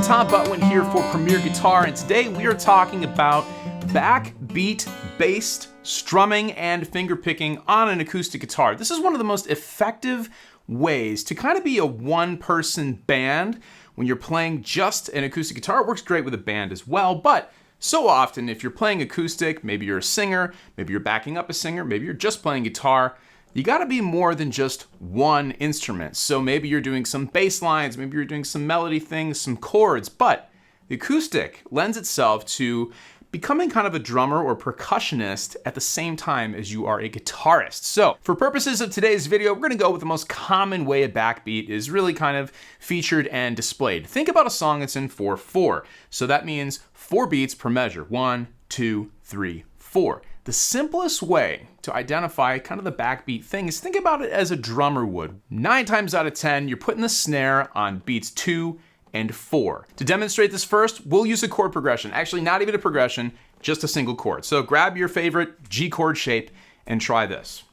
Tom Butwin here for Premier Guitar, and today we are talking about backbeat-based strumming and fingerpicking on an acoustic guitar. This is one of the most effective ways to kind of be a one-person band when you're playing just an acoustic guitar. It works great with a band as well, but so often if you're playing acoustic, maybe you're a singer, maybe you're backing up a singer, maybe you're just playing guitar, you gotta be more than just one instrument. So maybe you're doing some bass lines, maybe you're doing some melody things, some chords, but the acoustic lends itself to becoming kind of a drummer or percussionist at the same time as you are a guitarist. So for purposes of today's video, we're gonna go with the most common way a backbeat is really kind of featured and displayed. Think about a song that's in 4/4. So that means 4 beats per measure. 1, 2, 3, 4. The simplest way to identify kind of the backbeat thing is think about it as a drummer would. 9 times out of 10, you're putting the snare on beats 2 and 4. To demonstrate this first, we'll use a chord progression. Actually, not even a progression, just a single chord. So grab your favorite G chord shape and try this.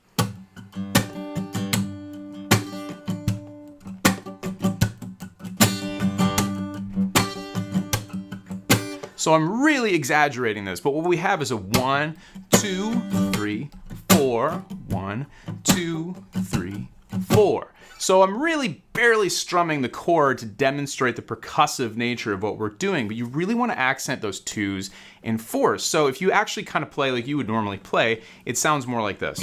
So I'm really exaggerating this, but what we have is a 1, 2, 3, 4, 1, 2, 3, 4. So I'm really barely strumming the chord to demonstrate the percussive nature of what we're doing, but you really want to accent those 2s and 4s. So if you actually kind of play like you would normally play, it sounds more like this.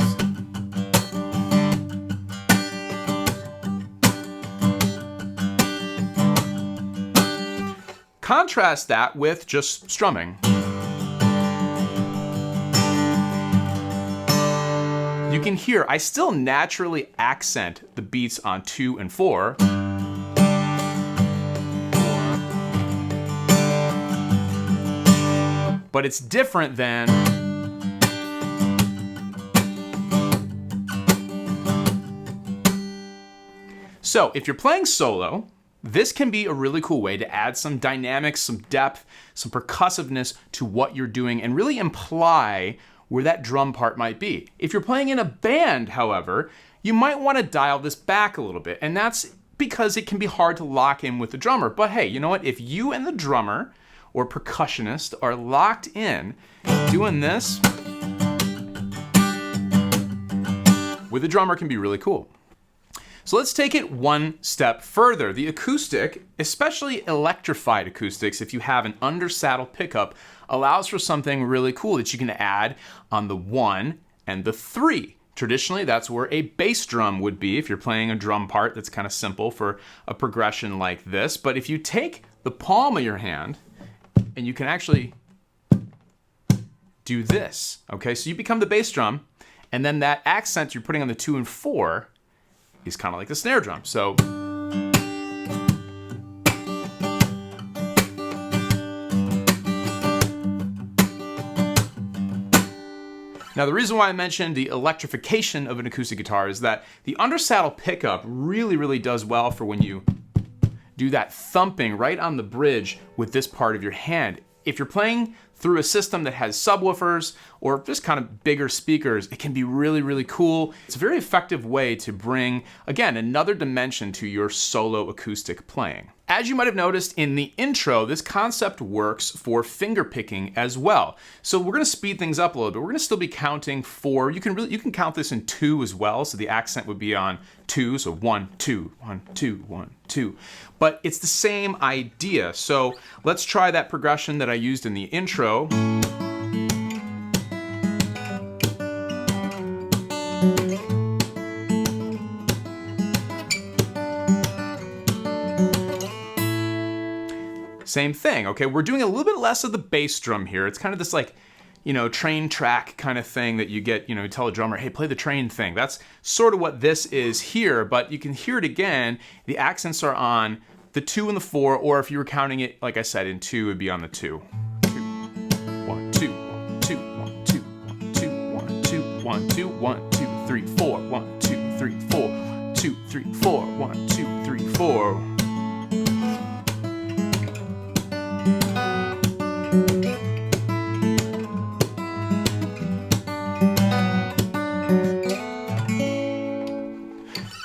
Contrast that with just strumming. You can hear I still naturally accent the beats on 2 and 4. But it's different than so if you're playing solo, this can be a really cool way to add some dynamics, some depth, some percussiveness to what you're doing and really imply where that drum part might be. If you're playing in a band, however, you might want to dial this back a little bit, and that's because it can be hard to lock in with the drummer. But hey, you know what? If you and the drummer or percussionist are locked in doing this, with the drummer can be really cool. So let's take it one step further. The acoustic, especially electrified acoustics, if you have an under-saddle pickup, allows for something really cool that you can add on the 1 and the 3. Traditionally, that's where a bass drum would be if you're playing a drum part that's kind of simple for a progression like this. But if you take the palm of your hand and you can actually do this, okay? So you become the bass drum, and then that accent you're putting on the 2 and 4 is kind of like the snare drum. So now the reason why I mentioned the electrification of an acoustic guitar is that the undersaddle pickup really does well for when you do that thumping right on the bridge with this part of your hand. If you're playing through a system that has subwoofers or just kind of bigger speakers, it can be really cool. It's a very effective way to bring, again, another dimension to your solo acoustic playing. As you might have noticed in the intro, this concept works for finger picking as well. So we're gonna speed things up a little bit. We're gonna still be counting 4. You can count this in 2 as well. So the accent would be on 2, so 1, 2, 1, 2, 1, 2. But it's the same idea. So let's try that progression that I used in the intro. Same thing, okay? We're doing a little bit less of the bass drum here. It's kind of this like, you know, train track kind of thing that you get, you know, you tell a drummer, hey, play the train thing. That's sort of what this is here, but you can hear it again. The accents are on the 2 and the 4, or if you were counting it, like I said, in 2, it would be on the 2. 1, 2, 1, 2, 1, 2, 1, 2, 1, 2, 1, 2, 1, 2, 3, 4, 1, 2, 3, 4, 1, 2, 3, 4, 1, 2, 3, 4.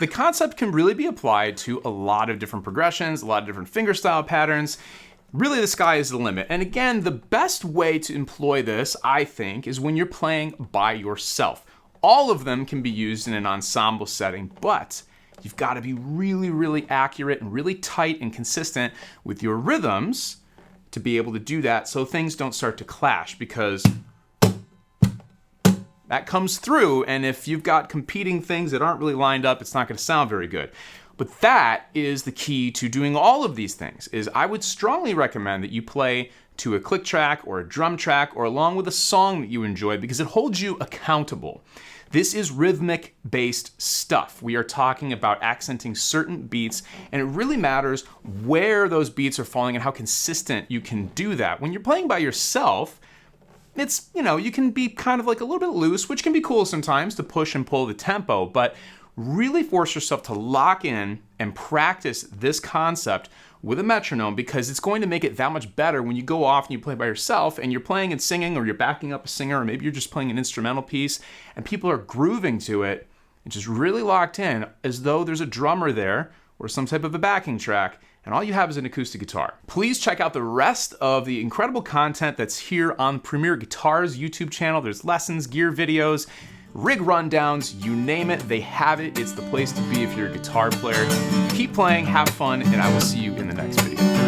The concept can really be applied to a lot of different progressions, a lot of different fingerstyle patterns. Really, the sky is the limit. And again, the best way to employ this, I think, is when you're playing by yourself. All of them can be used in an ensemble setting, but you've got to be really, really accurate and really tight and consistent with your rhythms to be able to do that so things don't start to clash, because that comes through, and if you've got competing things that aren't really lined up, it's not going to sound very good. But that is the key to doing all of these things, is I would strongly recommend that you play to a click track or a drum track or along with a song that you enjoy, because it holds you accountable. This is rhythmic-based stuff. We are talking about accenting certain beats, and it really matters where those beats are falling and how consistent you can do that. When you're playing by yourself, it's, you can be kind of like a little bit loose, which can be cool sometimes to push and pull the tempo, but really force yourself to lock in and practice this concept with a metronome, because it's going to make it that much better when you go off and you play by yourself and you're playing and singing, or you're backing up a singer, or maybe you're just playing an instrumental piece and people are grooving to it and just really locked in as though there's a drummer there or some type of a backing track, and all you have is an acoustic guitar. Please check out the rest of the incredible content that's here on Premier Guitars YouTube channel. There's lessons, gear videos, rig rundowns, you name it, they have it. It's the place to be if you're a guitar player. Keep playing, have fun, and I will see you in the next video.